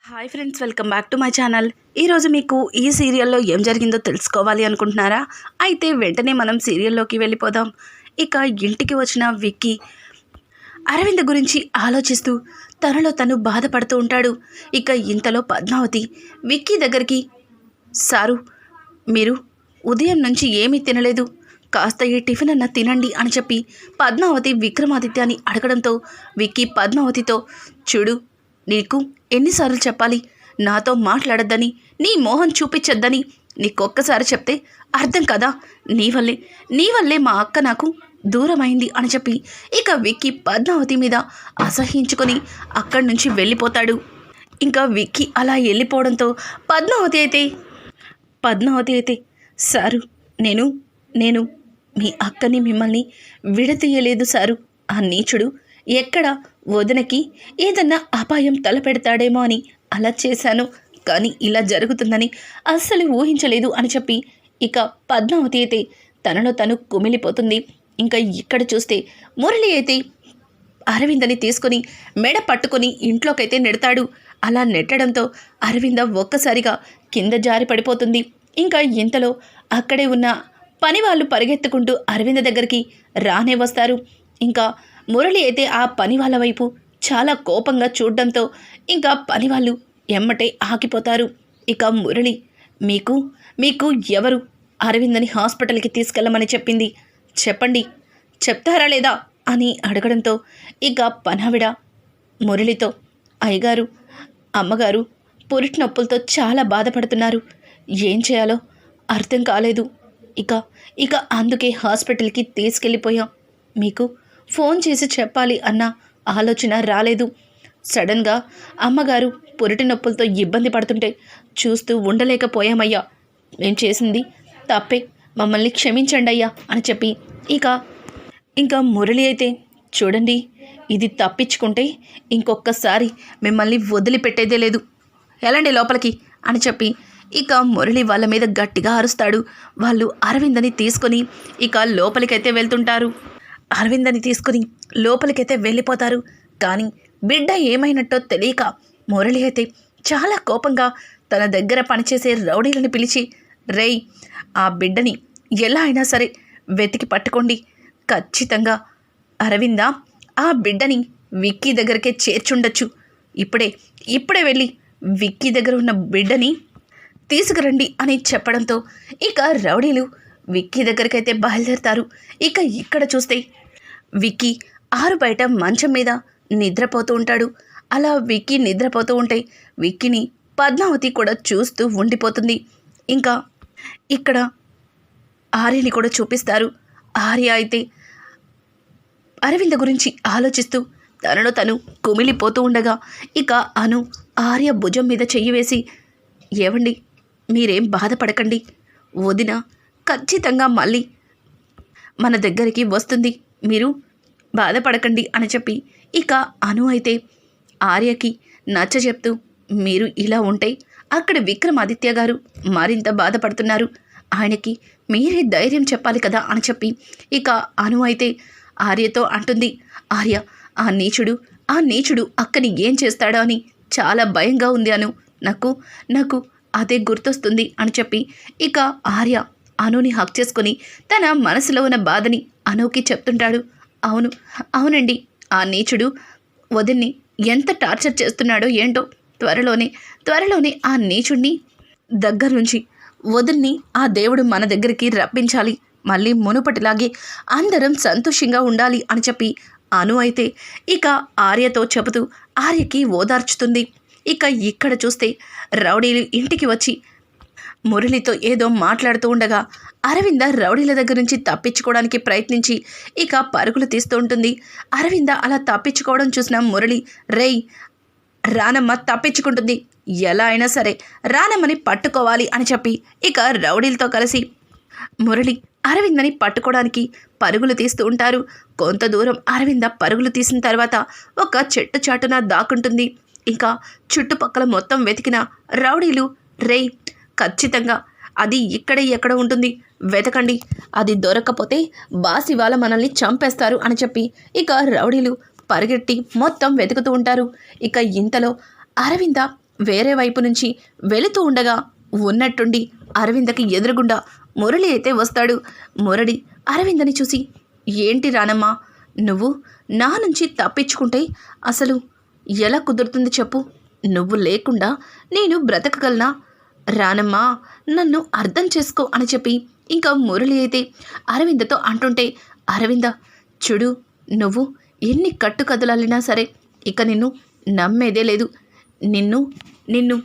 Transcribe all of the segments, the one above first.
Hi friends, welcome back to my channel. ఈరోజు మీకు ఈ సీరియల్లో ఏం జరిగిందో తెలుసుకోవాలి అనుకుంటున్నారా? అయితే వెంటనే మనం సీరియల్లోకి వెళ్ళిపోదాం. ఇక ఇంటికి వచ్చిన విక్కీ అరవింద్ గురించి ఆలోచిస్తూ తనలో తను బాధపడుతూ ఉంటాడు. ఇక ఇంతలో పద్మావతి విక్కీ దగ్గరికి, సారు మీరు ఉదయం నుంచి ఏమీ తినలేదు, కాస్త ఈ టిఫిన్ అన్న తినండి అని చెప్పి పద్మావతి విక్రమాదిత్యాన్ని అడగడంతో విక్కీ పద్మావతితో, చూడు నీకు ఎన్నిసార్లు చెప్పాలి, నాతో మాట్లాడొద్దని, నీ మోహం చూపించొద్దని. నీకొక్కసారి చెప్తే అర్థం కదా, నీ వల్లే మా అక్క నాకు దూరమైంది అని చెప్పి ఇక విక్కీ పద్మావతి మీద అసహ్యించుకొని అక్కడి నుంచి వెళ్ళిపోతాడు. ఇంకా విక్కీ అలా వెళ్ళిపోవడంతో పద్మావతి అయితే సారు నేను మీ అక్కని మిమ్మల్ని విడతీయలేదు సారు. ఆ నీచుడు ఎక్కడ వదినకి ఏదన్నా అపాయం తలపెడతాడేమో అని అలా చేశాను, కానీ ఇలా జరుగుతుందని అస్సలు ఊహించలేదు అని చెప్పి ఇక పద్మావతి అయితే తనలో తను కుమిలిపోతుంది. ఇంకా ఇక్కడ చూస్తే మురళి అయితే అరవిందని తీసుకొని మెడ పట్టుకొని ఇంట్లోకైతే నెడతాడు. అలా నెట్టడంతో అరవింద ఒక్కసారిగా కింద జారి పడిపోతుంది. ఇంకా ఇంతలో అక్కడే ఉన్న పని వాళ్ళు పరిగెత్తుకుంటూ అరవింద దగ్గరికి రానే వస్తారు. ఇంకా మురళి అయితే ఆ పని వాళ్ళ వైపు చాలా కోపంగా చూడడంతో ఇంకా పని వాళ్ళు ఎమ్మటే ఆగిపోతారు. ఇక మురళి, మీకు ఎవరు అరవిందని హాస్పిటల్కి తీసుకెళ్ళమని చెప్పింది, చెప్పండి, చెప్తారా లేదా అని అడగడంతో ఇక పనావిడ మురళితో, అయ్యగారు అమ్మగారు పురిటి నొప్పులతో చాలా బాధపడుతున్నారు, ఏం చేయాలో అర్థం కాలేదు, ఇక అందుకే హాస్పిటల్కి తీసుకెళ్ళిపోయాం, మీకు ఫోన్ చేసి చెప్పాలి అన్న ఆలోచన రాలేదు. సడన్గా అమ్మగారు పురిటి నొప్పులతో ఇబ్బంది పడుతుంటే చూస్తూ ఉండలేకపోయామయ్యా, మేం చేసింది తప్పే, మమ్మల్ని క్షమించండి అయ్యా అని చెప్పి ఇంకా మురళి అయితే, చూడండి ఇది తప్పించుకుంటే ఇంకొకసారి మిమ్మల్ని వదిలిపెట్టేదే లేదు, ఎలాంటి లోపలికి అని చెప్పి ఇక మురళి వాళ్ళ మీద గట్టిగా అరుస్తాడు. వాళ్ళు అరవిందని తీసుకొని ఇక లోపలికైతే వెళ్తుంటారు. అరవిందని తీసుకుని లోపలికైతే వెళ్ళిపోతారు. కానీ బిడ్డ ఏమైనట్టో తెలియక మురళి అయితే చాలా కోపంగా తన దగ్గర పనిచేసే రౌడీలను పిలిచి, రేయ్ ఆ బిడ్డని ఎలా అయినా సరే వెతికి పట్టుకోండి, ఖచ్చితంగా అరవింద ఆ బిడ్డని విక్కీ దగ్గరకే చేర్చుండొచ్చు, ఇప్పుడే వెళ్ళి విక్కీ దగ్గర ఉన్న బిడ్డని తీసుకురండి అని చెప్పడంతో ఇక రౌడీలు విక్కీ దగ్గరికైతే బయలుదేరుతారు. ఇక ఇక్కడ చూస్తే విక్కీ ఆరు బయట మంచం మీద నిద్రపోతూ ఉంటాడు. అలా విక్కీ నిద్రపోతూ ఉంటే విక్కీని పద్మావతి కూడా చూస్తూ ఉండిపోతుంది. ఇంకా ఇక్కడ ఆర్యని కూడా చూపిస్తారు. ఆర్య అయితే అరవింద గురించి ఆలోచిస్తూ తనలో తను కుమిలిపోతూ ఉండగా ఇక అను ఆర్య భుజం మీద చెయ్యి వేసి, ఏవండి మీరేం బాధపడకండి, వదిన ఖచ్చితంగా మళ్ళీ మన దగ్గరికి వస్తుంది, మీరు బాధపడకండి అని చెప్పి ఇక అను అయితే ఆర్యకి నచ్చ చెప్తూ, మీరు ఇలా ఉంటే అక్కడ విక్రమాదిత్య గారు మరింత బాధపడుతున్నారు, ఆయనకి మీరే ధైర్యం చెప్పాలి కదా అని చెప్పి ఇక అను అయితే ఆర్యతో అంటుంది. ఆర్య ఆ నీచుడు అక్కని ఏం చేస్తాడో అని చాలా భయంగా ఉంది అను, నాకు అదే గుర్తొస్తుంది అని చెప్పి ఇక ఆర్య అనుని హక్ చేసుకొని తన మనసులో ఉన్న బాధని అనుకి చెప్తుంటాడు. అవునండి, ఆ నీచుడు వదిన్ని ఎంత టార్చర్ చేస్తున్నాడో ఏంటో, త్వరలోనే ఆ నీచుడిని దగ్గర నుంచి వదిన్ని ఆ దేవుడు మన దగ్గరికి రప్పించాలి, మళ్ళీ మునుపటిలాగే అందరం సంతోషంగా ఉండాలి అని చెప్పి అను అయితే ఇక ఆర్యతో చెబుతూ ఆర్యకి ఓదార్చుతుంది. ఇక ఇక్కడ చూస్తే రౌడీలు ఇంటికి వచ్చి మురళితో ఏదో మాట్లాడుతూ ఉండగా అరవింద రౌడీల దగ్గర నుంచి తప్పించుకోవడానికి ప్రయత్నించి ఇక పరుగులు తీస్తూ ఉంటుంది. అరవింద అలా తప్పించుకోవడం చూసిన మురళి, రేయ్ రానమ్మ తప్పించుకుంటుంది, ఎలా అయినా సరే రానమ్మని పట్టుకోవాలి అని చెప్పి ఇక రౌడీలతో కలిసి మురళి అరవిందని పట్టుకోవడానికి పరుగులు తీస్తూ ఉంటారు. కొంత దూరం అరవింద పరుగులు తీసిన తర్వాత ఒక చెట్టు చాటున దాక్కుంటుంది. ఇంకా చుట్టుపక్కల మొత్తం వెతికిన రౌడీలు, రేయ్ ఖచ్చితంగా అది ఇక్కడే ఎక్కడ ఉంటుంది, వెతకండి, అది దొరక్కపోతే బాసి వాళ్ళ మనల్ని చంపేస్తారు అని చెప్పి ఇక రౌడీలు పరిగెట్టి మొత్తం వెతుకుతూ ఉంటారు. ఇక ఇంతలో అరవింద వేరే వైపు నుంచి వెళుతూ ఉండగా ఉన్నట్టుండి అరవిందకి ఎదురుగుండా మురళి అయితే వస్తాడు. మురళి అరవిందని చూసి, ఏంటి రానమ్మ, నువ్వు నా నుంచి తప్పించుకుంటే అసలు ఎలా కుదురుతుంది చెప్పు? నువ్వు లేకుండా నేను బ్రతకగలనా? రానమ్మ, నన్ను అర్థం చేసుకో అని చెప్పి ఇంకా మురళి అయితే అరవిందతో అంటుంటే, అరవింద చూడు, నువ్వు ఎన్ని కట్టుకదలాలినా సరే ఇక నిన్ను నమ్మేదే లేదు. నిన్ను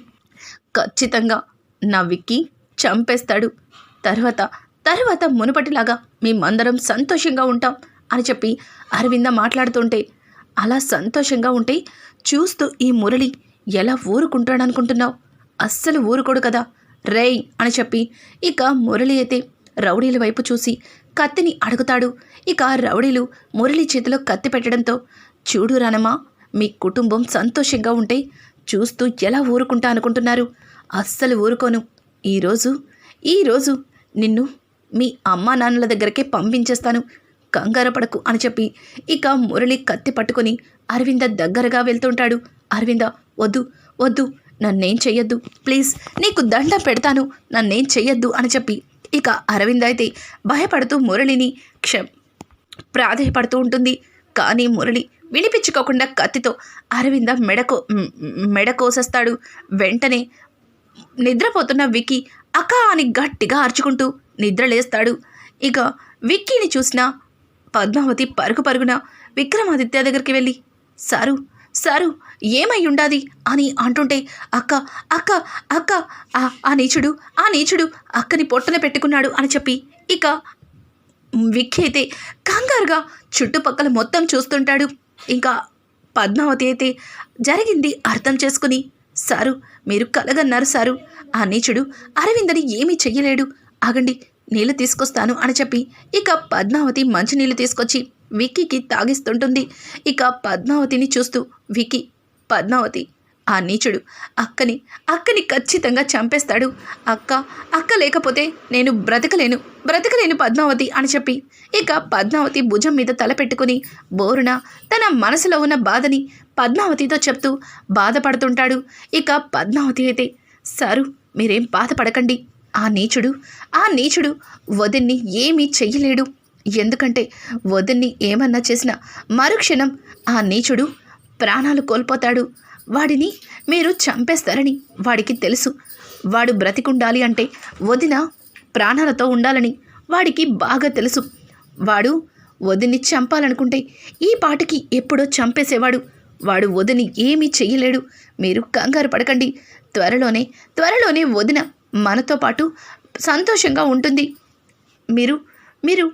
ఖచ్చితంగా నా విక్కీ చంపేస్తాడు. తర్వాత మునుపటిలాగా మేమందరం సంతోషంగా ఉంటాం అని చెప్పి అరవింద మాట్లాడుతుంటే, అలా సంతోషంగా ఉంటే చూస్తూ ఈ మురళి ఎలా ఊరుకుంటాడనుకుంటున్నావు? అస్సలు ఊరుకోడు కదా రేయ్ అని చెప్పి ఇక మురళి అయితే రౌడీల వైపు చూసి కత్తిని అడుగుతాడు. ఇక రౌడీలు మురళి చేతిలో కత్తి పెట్టడంతో, చూడు రానమ్మా, మీ కుటుంబం సంతోషంగా ఉంటే చూస్తూ ఎలా ఊరుకుంటా అనుకుంటున్నారు? అస్సలు ఊరుకోను. ఈరోజు నిన్ను మీ అమ్మా నాన్నల దగ్గరకే పంపించేస్తాను, కంగారు పడకు అని చెప్పి ఇక మురళి కత్తి పట్టుకొని అరవింద దగ్గరగా వెళ్తుంటాడు. అరవింద, వద్దు, నన్నేం చెయ్యొద్దు ప్లీజ్, నీకు దండం పెడతాను, నన్నేం చెయ్యొద్దు అని చెప్పి ఇక అరవింద అయితే భయపడుతూ మురళిని ప్రాధేయపడుతూ ఉంటుంది. కానీ మురళి వినిపించుకోకుండా కత్తితో అరవింద మెడ కోసేస్తాడు. వెంటనే నిద్రపోతున్న విక్కీ అక్క అని గట్టిగా అరుచుకుంటూ నిద్రలేస్తాడు. ఇక విక్కీని చూసిన పద్మావతి పరుగున విక్రమాదిత్య దగ్గరికి వెళ్ళి, సారు ఏమై ఉండాది అని అంటుంటే, అక్క ఆ నీచుడు అక్కని పొట్టన పెట్టుకున్నాడు అని చెప్పి ఇక విక్కీ అయితే కంగారుగా చుట్టుపక్కల మొత్తం చూస్తుంటాడు. ఇంకా పద్మావతి అయితే జరిగింది అర్థం చేసుకుని, సారు మీరు కలగన్నారు సారు, ఆ నీచుడు అరవిందని ఏమీ చెయ్యలేడు, ఆగండి నీళ్ళు తీసుకొస్తాను అని చెప్పి ఇక పద్మావతి మంచినీళ్ళు తీసుకొచ్చి విక్కీకి తాగిస్తుంటుంది. ఇక పద్మావతిని చూస్తూ విక్కీ, పద్మావతి, ఆ నీచుడు అక్కని ఖచ్చితంగా చంపేస్తాడు. అక్క లేకపోతే నేను బ్రతకలేను పద్మావతి అని చెప్పి ఇక పద్మావతి భుజం మీద తల పెట్టుకుని బోరున తన మనసులో ఉన్న బాధని పద్మావతితో చెప్తూ బాధపడుతుంటాడు. ఇక పద్మావతి అయితే, సారు మీరేం బాధపడకండి, ఆ నీచుడు వదిన్ని ఏమీ చెయ్యలేడు, ఎందుకంటే వదిన్ని ఏమన్నా చేసినా మరుక్షణం ఆ నీచుడు ప్రాణాలు కోల్పోతాడు. వాడిని మీరు చంపేస్తారని వాడికి తెలుసు. వాడు బ్రతికుండాలి అంటే వదిన ప్రాణాలతో ఉండాలని వాడికి బాగా తెలుసు. వాడు వదిన్ని చంపాలనుకుంటే ఈ పాటికి ఎప్పుడో చంపేసేవాడు. వాడు వదిని ఏమీ చెయ్యలేడు, మీరు కంగారు పడకండి, త్వరలోనే వదిన మనతో పాటు సంతోషంగా ఉంటుంది, మీరు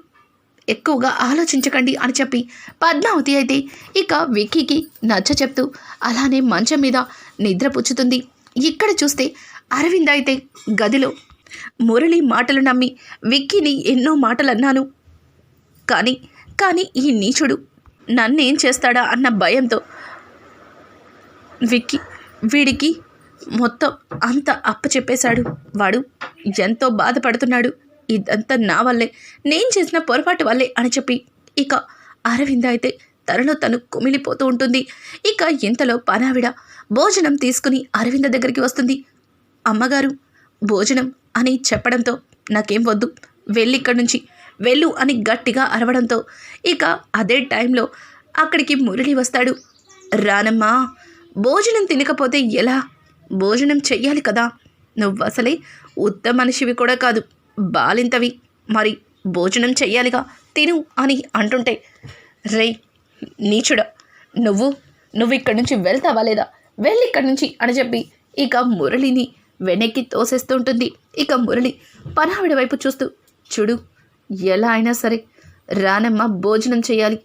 ఎక్కువగా ఆలోచించకండి అని చెప్పి పద్మావతి అయితే ఇక విక్కీకి నచ్చ చెప్తూ అలానే మంచం మీద నిద్రపుచ్చుతుంది. ఇక్కడ చూస్తే అరవింద అయితే గదిలో మురళి మాటలు నమ్మి విక్కీని ఎన్నో మాటలు అన్నాను, కానీ ఈ నీచుడు నన్నేం చేస్తాడా అన్న భయంతో వీడికి మొత్తం అంత అప్పచెప్పేశాడు. వాడు ఎంతో బాధపడుతున్నాడు, ఇదంతా నా వల్లే, నేను చేసిన పొరపాటు వల్లే అని చెప్పి ఇక అరవింద అయితే తనలో తను కుమిలిపోతూ ఉంటుంది. ఇక ఇంతలో పనావిడ భోజనం తీసుకుని అరవింద దగ్గరికి వస్తుంది. అమ్మగారు భోజనం అని చెప్పడంతో, నాకేం వద్దు, వెళ్ళిక్కడి నుంచి వెళ్ళు అని గట్టిగా అరవడంతో ఇక అదే టైంలో అక్కడికి మురళి వస్తాడు. రానమ్మా, భోజనం తినకపోతే ఎలా? భోజనం చెయ్యాలి కదా, నువ్వు అసలే ఉత్త మనిషివి కూడా కాదు, బాలింతవి, మరి భోజనం చెయ్యాలిగా, తిను అని అంటుంటే, రే నీచుడా, నువ్వు ఇక్కడి నుంచి వెళ్తావా లేదా? వెళ్ళిక్కడి నుంచి అని చెప్పి ఇక మురళిని వెనక్కి తోసేస్తూ ఉంటుంది. ఇక మురళి పనావిడ వైపు చూస్తూ, చూడు, ఎలా అయినా సరే రానమ్మ భోజనం చేయాలి,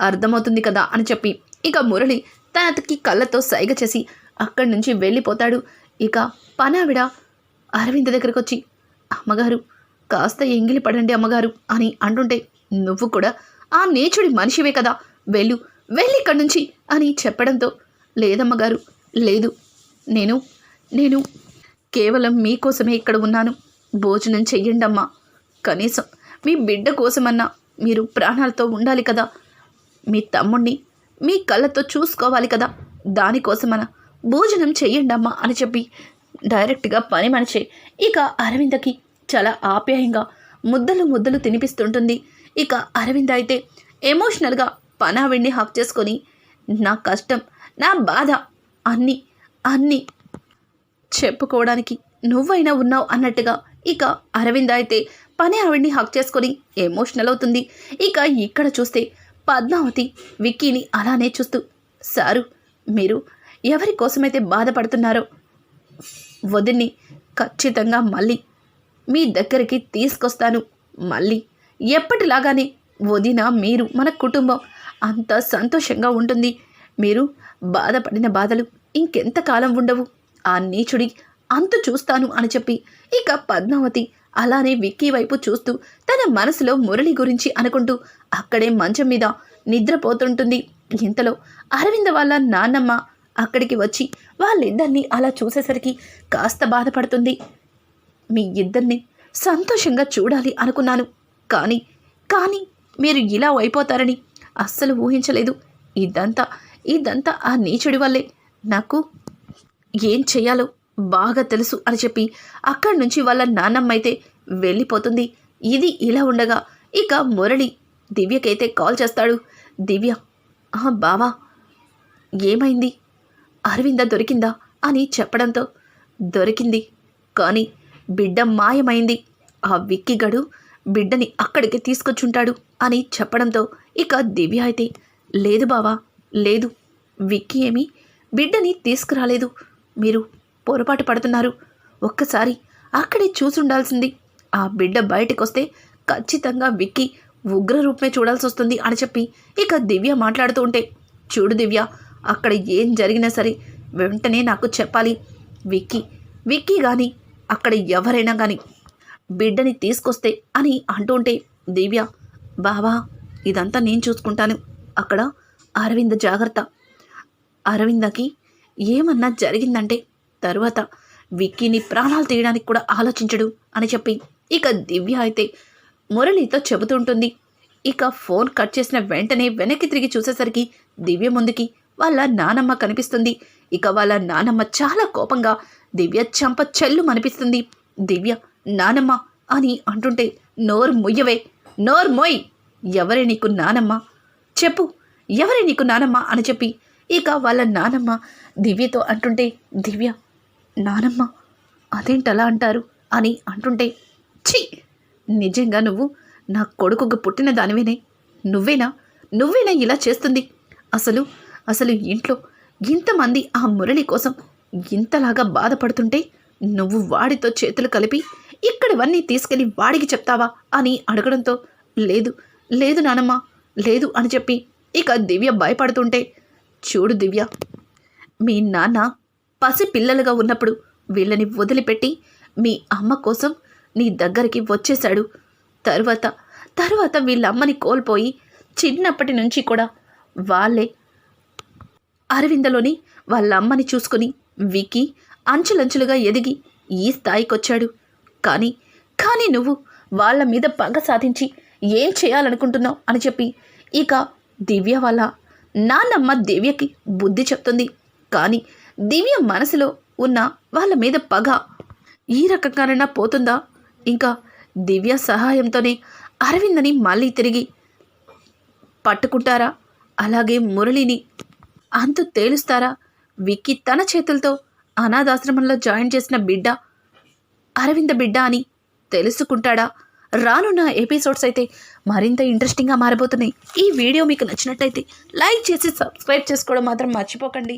అర్థమవుతుంది కదా అని చెప్పి ఇక మురళి తనకి కళ్ళతో సైగ చేసి అక్కడి నుంచి వెళ్ళిపోతాడు. ఇక పనావిడ అరవింద దగ్గరకు వచ్చి, అమ్మగారు కాస్త ఎంగిలి పడండి అమ్మగారు అని అంటుంటే, నువ్వు కూడా ఆ నీచుడి మనిషివే కదా, వెళ్ళి ఇక్కడి నుంచి అని చెప్పడంతో, లేదమ్మగారు లేదు, నేను కేవలం మీకోసమే ఇక్కడ ఉన్నాను, భోజనం చెయ్యండి అమ్మా, కనీసం మీ బిడ్డ కోసమన్నా మీరు ప్రాణాలతో ఉండాలి కదా, మీ తమ్ముణ్ణి మీ కళ్ళతో చూసుకోవాలి కదా, దానికోసమన్నా భోజనం చెయ్యండమ్మా అని చెప్పి డైరెక్ట్గా పని మనిషి ఇక అరవిందకి చాలా ఆప్యాయంగా ముద్దలు తినిపిస్తుంటుంది. ఇక అరవింద అయితే ఎమోషనల్గా పనావిడిని హక్ చేసుకొని నా కష్టం నా బాధ అన్నీ అన్నీ చెప్పుకోవడానికి నువ్వైనా ఉన్నావు అన్నట్టుగా ఇక అరవింద అయితే పని ఆవిడ్ని హక్ చేసుకొని ఎమోషనల్ అవుతుంది. ఇక ఇక్కడ చూస్తే పద్మావతి విక్కీని అలానే చూస్తూ, సారు మీరు ఎవరి కోసమైతే బాధపడుతున్నారో వదిన్ని ఖచ్చితంగా మళ్ళీ మీ దగ్గరికి తీసుకొస్తాను. మళ్ళీ ఎప్పటిలాగానే వదిన మీరు మన కుటుంబం అంత సంతోషంగా ఉంటుంది. మీరు బాధపడిన బాధలు ఇంకెంతకాలం ఉండవు. ఆ నీచుడి అంతు చూస్తాను అని చెప్పి ఇక పద్మావతి అలానే విక్కీ వైపు చూస్తూ తన మనసులో మురళి గురించి అనుకుంటూ అక్కడే మంచం మీద నిద్రపోతుంటుంది. ఇంతలో అరవింద వాళ్ళ నాన్నమ్మ అక్కడికి వచ్చి వాళ్ళిద్దరినీ అలా చూసేసరికి కాస్త బాధపడుతుంది. మీ ఇద్దరిని సంతోషంగా చూడాలి అనుకున్నాను, కానీ మీరు ఇలా అయిపోతారని అస్సలు ఊహించలేదు. ఇదంతా ఆ నీచుడి వల్లే. నాకు ఏం చెయ్యాలో బాగా తెలుసు అని చెప్పి అక్కడి నుంచి వాళ్ళ నాన్నమ్మ అయితే వెళ్ళిపోతుంది. ఇది ఇలా ఉండగా ఇక మురళి దివ్యకైతే కాల్ చేస్తాడు. దివ్య, బావా ఏమైంది, అరవింద దొరికిందా అని చెప్పడంతో, దొరికింది కానీ బిడ్డ మాయమైంది. ఆ విక్కిగడు బిడ్డని అక్కడికి తీసుకొచ్చుంటాడు అని చెప్పడంతో ఇక దివ్య అయితే, లేదు బావా లేదు, విక్కీ ఏమీ బిడ్డని తీసుకురాలేదు. మీరు పొరపాటు పడుతున్నారు. ఒక్కసారి అక్కడే చూసుండాల్సింది. ఆ బిడ్డ బయటకు వస్తే ఖచ్చితంగా విక్కీ ఉగ్ర రూపమే చూడాల్సి వస్తుంది అని చెప్పి ఇక దివ్య మాట్లాడుతూ ఉంటే, చూడు దివ్య, అక్కడ ఏం జరిగినా సరే వెంటనే నాకు చెప్పాలి. విక్కీ కానీ అక్కడ ఎవరైనా కానీ బిడ్డని తీసుకొస్తే అని అంటూ ఉంటే, దివ్య, బావా ఇదంతా నేను చూసుకుంటాను. అక్కడ అరవింద జాగ్రత్త. అరవిందకి ఏమన్నా జరిగిందంటే తరువాత విక్కీని ప్రాణాలు తీయడానికి కూడా ఆలోచించడు అని చెప్పి ఇక దివ్య అయితే మురళితో చెబుతుంటుంది. ఇక ఫోన్ కట్ చేసిన వెంటనే వెనక్కి తిరిగి చూసేసరికి దివ్య ముందుకి వాళ్ళ నానమ్మ కనిపిస్తుంది. ఇక వాళ్ళ నానమ్మ చాలా కోపంగా దివ్య చెంప చెల్లు అనిపిస్తుంది. దివ్య, నానమ్మ అని అంటుంటే, నోరు ముయ్యవే, నోరు మొయ్, ఎవరే నీకు నానమ్మ, చెప్పు ఎవరే నీకు నానమ్మ అని చెప్పి ఇక వాళ్ళ నానమ్మ దివ్యతో అంటుంటే, దివ్య, నానమ్మ అదేంటలా అంటారు అని అంటుంటే, ఛీ, నిజంగా నువ్వు నా కొడుకుకు పుట్టిన దానివేనే, నువ్వేనా ఇలా చేస్తుంది? అసలు ఇంట్లో ఇంతమంది ఆ మురళి కోసం ఇంతలాగా బాధపడుతుంటే నువ్వు వాడితో చేతులు కలిపి ఇక్కడివన్నీ తీసుకెళ్ళి వాడికి చెప్తావా అని అడగడంతో, లేదు నానమ్మ లేదు అని చెప్పి ఇక దివ్య భయపడుతుంటే, చూడు దివ్య, మీ నాన్న పసి పిల్లలుగా ఉన్నప్పుడు వీళ్ళని వదిలిపెట్టి మీ అమ్మ కోసం నీ దగ్గరికి వచ్చేశాడు. తర్వాత వీళ్ళమ్మని కోల్పోయి చిన్నప్పటి నుంచి కూడా వాళ్ళే అరవిందలోని వాళ్ళ అమ్మని చూసుకుని విక్కీ అంచులంచులుగా ఎదిగి ఈ స్థాయికొచ్చాడు. కానీ నువ్వు వాళ్ళ మీద పగ సాధించి ఏం చేయాలనుకుంటున్నావు అని చెప్పి ఇక దివ్య వాళ్ళ నాన్నమ్మ దివ్యకి బుద్ధి చెప్తుంది. కానీ దివ్య మనసులో ఉన్న వాళ్ళ మీద పగ ఈ రకంగానైనా పోతుందా? ఇంకా దివ్య సహాయంతోనే అరవిందని మళ్ళీ తిరిగి పట్టుకుంటారా? అలాగే మురళిని అంతు తేలుస్తారా? విక్కీ తన చేతులతో అనాథాశ్రమంలో జాయిన్ చేసిన బిడ్డ అరవింద బిడ్డ అని తెలుసుకుంటాడా? రానున్న ఎపిసోడ్స్ అయితే మరింత ఇంట్రెస్టింగ్గా మారబోతున్నాయి. ఈ వీడియో మీకు నచ్చినట్టయితే లైక్ చేసి సబ్స్క్రైబ్ చేసుకోవడం మాత్రం మర్చిపోకండి.